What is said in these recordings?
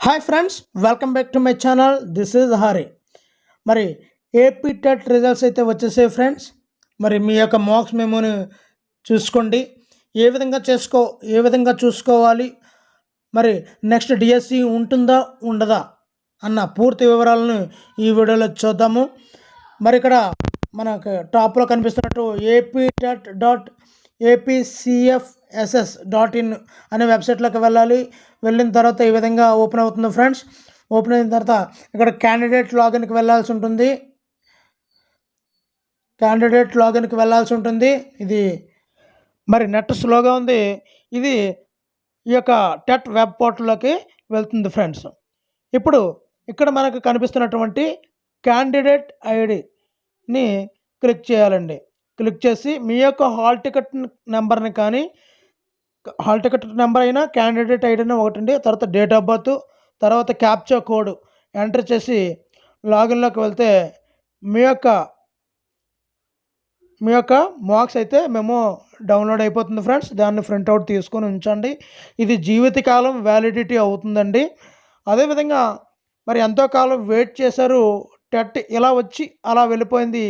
Hi friends, welcome back to my channel. This is Hari. మరి AP TET results అయితే వచ్చేసాయి friends. మరి మీ యొక్క మార్క్స్ మెమోని చూసుకోండి. ఏ విధంగా చూసుకోవాలి, మరి నెక్స్ట్ డిఎస్సి ఉంటుందా ఉండదా అన్న పూర్తి వివరాలను ఈ వీడియోలో చూద్దాము. మరి ఇక్కడ మనకు టాప్లో కనిపిస్తున్నట్టు aptet.apcfss.in అనే వెబ్సైట్లోకి వెళ్ళాలి. వెళ్ళిన తర్వాత ఈ విధంగా ఓపెన్ అవుతుంది ఫ్రెండ్స్. ఓపెన్ అయిన తర్వాత ఇక్కడ క్యాండిడేట్ లాగిన్కి వెళ్ళాల్సి ఉంటుంది. ఇది మరి నెట్ స్లోగా ఉంది. ఇది ఈ యొక్క టెట్ వెబ్ పోర్టల్లోకి వెళ్తుంది ఫ్రెండ్స్. ఇప్పుడు ఇక్కడ మనకు కనిపిస్తున్నటువంటి క్యాండిడేట్ ఐడిని క్లిక్ చేయాలండి. క్లిక్ చేసి మీ యొక్క హాల్ టికెట్ నెంబర్ని కానీ, హాల్ టికెట్ నెంబర్ అయినా క్యాండిడేట్ ఐడిని ఒకటండి, తర్వాత డేట్ ఆఫ్ బర్త్, తర్వాత క్యాప్చా కోడ్ ఎంటర్ చేసి లాగిన్లోకి వెళ్తే మీ యొక్క మార్క్స్ అయితే మేము డౌన్లోడ్ అయిపోతుంది ఫ్రెండ్స్. దాన్ని ప్రింట్అవుట్ తీసుకొని ఉంచండి. ఇది జీవితకాలం వ్యాలిడిటీ అవుతుందండి. అదేవిధంగా మరి ఎంతో కాలం వెయిట్ చేశారు, టెట్ ఇలా వచ్చి అలా వెళ్ళిపోయింది,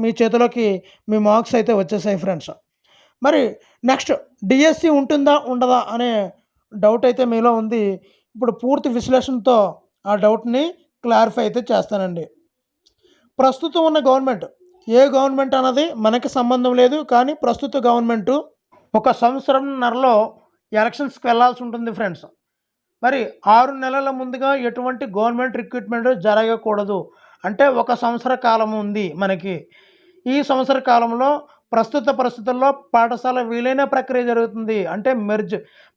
మీ చేతిలోకి మీ మార్క్స్ అయితే వచ్చేసాయి ఫ్రెండ్స్. మరి నెక్స్ట్ డిఎస్సి ఉంటుందా ఉండదా అనే డౌట్ అయితే మీలో ఉంది. ఇప్పుడు పూర్తి విశ్లేషణతో ఆ డౌట్ని క్లారిఫై అయితే చేస్తానండి. ప్రస్తుతం ఉన్న గవర్నమెంట్ ఏ గవర్నమెంట్ అన్నది మనకి సంబంధం లేదు, కానీ ప్రస్తుత గవర్నమెంటు ఒక సంవత్సరంన్నరలో ఎలక్షన్స్కి వెళ్ళాల్సి ఉంటుంది ఫ్రెండ్స్. మరి 6 నెలల ముందుగా ఎటువంటి గవర్నమెంట్ రిక్రూట్మెంట్ జరగకూడదు. అంటే ఒక సంవత్సర కాలం ఉంది మనకి. ఈ సంవత్సర కాలంలో ప్రస్తుత పరిస్థితుల్లో పాఠశాల విలీన ప్రక్రియ జరుగుతుంది. అంటే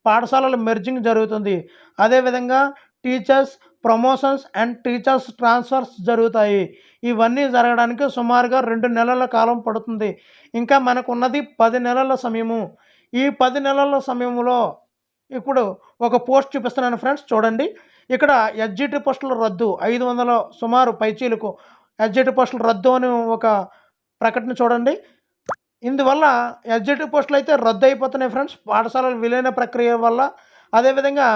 పాఠశాలల మెర్జింగ్ జరుగుతుంది. అదేవిధంగా teachers promotions and teachers transfers జరుగుతాయి. ఇవన్నీ జరగడానికి సుమారుగా 2 నెలల కాలం పడుతుంది. ఇంకా మనకున్నది 10 నెలల సమయము. ఈ 10 నెలల సమయంలో ఇప్పుడు ఒక పోస్ట్ చూపిస్తున్నాను ఫ్రెండ్స్, చూడండి. ఇక్కడ ఎస్జిటి పోస్టుల రద్దు 500 సుమారు పైచీలకు ఎస్జిటి పోస్టుల రద్దు అని ఒక ప్రకటన చూడండి. ఇందువల్ల ఎస్జిటి పోస్టులు అయితే రద్దు అయిపోతున్నాయి ఫ్రెండ్స్, పాఠశాలల విలీన ప్రక్రియ వల్ల. అదేవిధంగా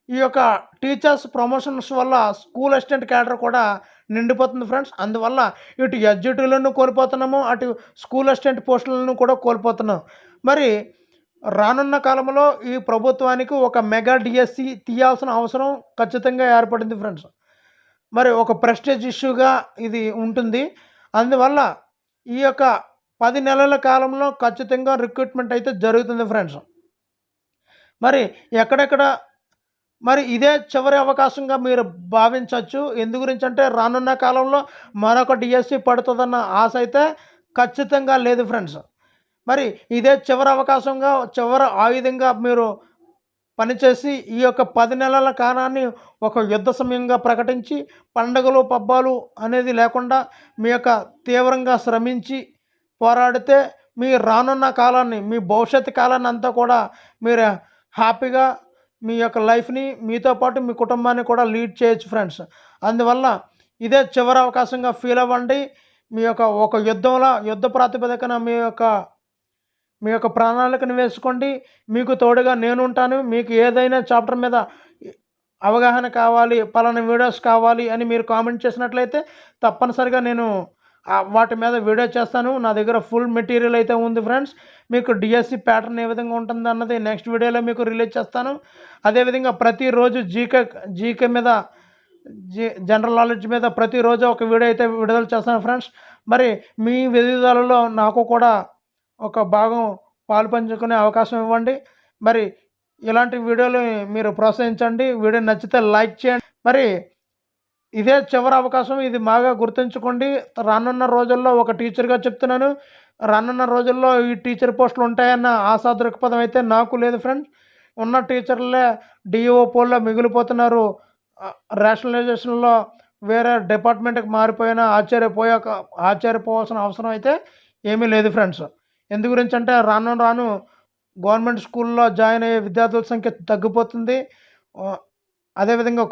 ఈ యొక్క టీచర్స్ ప్రమోషన్స్ వల్ల స్కూల్ అసిస్టెంట్ క్యాడర్ కూడా నిండిపోతుంది ఫ్రెండ్స్. అందువల్ల ఇటు ఎస్జిటీలను కోల్పోతున్నాము, అటు స్కూల్ అసిస్టెంట్ పోస్టులను కూడా కోల్పోతున్నాం. మరి రానున్న కాలంలో ఈ ప్రభుత్వానికి ఒక మెగా డిఎస్సి తీయాల్సిన అవసరం ఖచ్చితంగా ఏర్పడింది ఫ్రెండ్స్. మరి ఒక ప్రెస్టేజ్ ఇష్యూగా ఇది ఉంటుంది. అందువల్ల ఈ యొక్క 10 నెలల కాలంలో ఖచ్చితంగా రిక్రూట్మెంట్ అయితే జరుగుతుంది ఫ్రెండ్స్. మరి ఎక్కడెక్కడ మరి ఇదే చివరి అవకాశంగా మీరు భావించవచ్చు. ఎందు గురించి అంటే రానున్న కాలంలో మరొక డిఎస్సి పడుతుందన్న ఆశ అయితే ఖచ్చితంగా లేదు ఫ్రెండ్స్. మరి ఇదే చివరి అవకాశంగా, చివరి ఆయుధంగా మీరు పనిచేసి ఈ యొక్క 10 నెలల కాలాన్ని ఒక యుద్ధ సమయంగా ప్రకటించి పండుగలు పబ్బాలు అనేది లేకుండా మీ యొక్క తీవ్రంగా శ్రమించి పోరాడితే మీ రానున్న కాలాన్ని, మీ భవిష్యత్తు కాలాన్ని అంతా కూడా మీరు హ్యాపీగా మీ యొక్క లైఫ్ని, మీతో పాటు మీ కుటుంబాన్ని కూడా లీడ్ చేయొచ్చు ఫ్రెండ్స్. అందువల్ల ఇదే చివరి అవకాశంగా ఫీల్ అవ్వండి. మీ యొక్క ఒక యుద్ధ ప్రాతిపదికన మీ యొక్క ప్రణాళికను వేసుకోండి. మీకు తోడుగా నేను ఉంటాను. మీకు ఏదైనా చాప్టర్ మీద అవగాహన కావాలి, పలానా వీడియోస్ కావాలి అని మీరు కామెంట్ చేసినట్లయితే తప్పనిసరిగా నేను వాటి మీద వీడియో చేస్తాను. నా దగ్గర ఫుల్ మెటీరియల్ అయితే ఉంది ఫ్రెండ్స్. మీకు డిఎస్సి ప్యాటర్న్ ఏ విధంగా ఉంటుంది అన్నది నెక్స్ట్ వీడియోలో మీకు రిలీజ్ చేస్తాను. అదేవిధంగా ప్రతిరోజు జీకే మీద, జనరల్ నాలెడ్జ్ మీద ప్రతిరోజు ఒక వీడియో అయితే విడుదల చేస్తాను ఫ్రెండ్స్. మరి మీ ఎదుగుదలలో నాకు కూడా ఒక భాగం పాలు పంచుకునే అవకాశం ఇవ్వండి. మరి ఇలాంటి వీడియోలు మీరు ప్రోత్సహించండి. వీడియో నచ్చితే లైక్ చేయండి. మరి ఇదే చివరి అవకాశం, ఇది బాగా గుర్తుంచుకోండి. రానున్న రోజుల్లో ఒక టీచర్గా చెప్తున్నాను, రానున్న రోజుల్లో ఈ టీచర్ పోస్టులు ఉంటాయన్న ఆశా దృక్పథం అయితే నాకు లేదు ఫ్రెండ్స్. ఉన్న టీచర్లే డిఓ పోల్లో మిగిలిపోతున్నారు. రేషనలైజేషన్లో వేరే డిపార్ట్మెంట్కి మారిపోయినా ఆశ్చర్యపోవాల్సిన అవసరం అయితే ఏమీ లేదు ఫ్రెండ్స్. ఎందు గురించి అంటే రాను రాను గవర్నమెంట్ స్కూల్లో జాయిన్ అయ్యే విద్యార్థుల సంఖ్య తగ్గిపోతుంది. అదేవిధంగా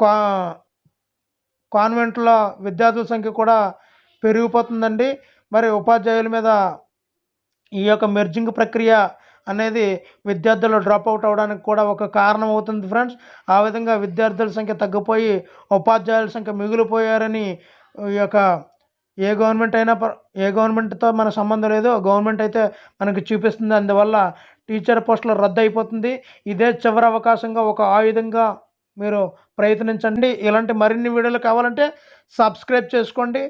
కాన్వెంట్లో విద్యార్థుల సంఖ్య కూడా పెరిగిపోతుందండి. మరి ఉపాధ్యాయుల మీద ఈ యొక్క మెర్జింగ్ ప్రక్రియ అనేది విద్యార్థులు డ్రాప్ అవుట్ అవ్వడానికి కూడా ఒక కారణం అవుతుంది ఫ్రెండ్స్. ఆ విధంగా విద్యార్థుల సంఖ్య తగ్గిపోయి ఉపాధ్యాయుల సంఖ్య మిగిలిపోయారని ఈ యొక్క ఏ గవర్నమెంట్‌తో మన సంబంధం లేదు. గవర్నమెంట్ అయితే మనకు చూపిస్తుంది. అందువల్ల టీచర్ పోస్టులు రద్దయిపోతుంది. ఇదే చివరి అవకాశంగా ఒక ఆయుధంగా మీరు ప్రయత్నించండి. ఇలాంటి మరిన్ని వీడియోలు కావాలంటే సబ్స్క్రైబ్ చేసుకోండి.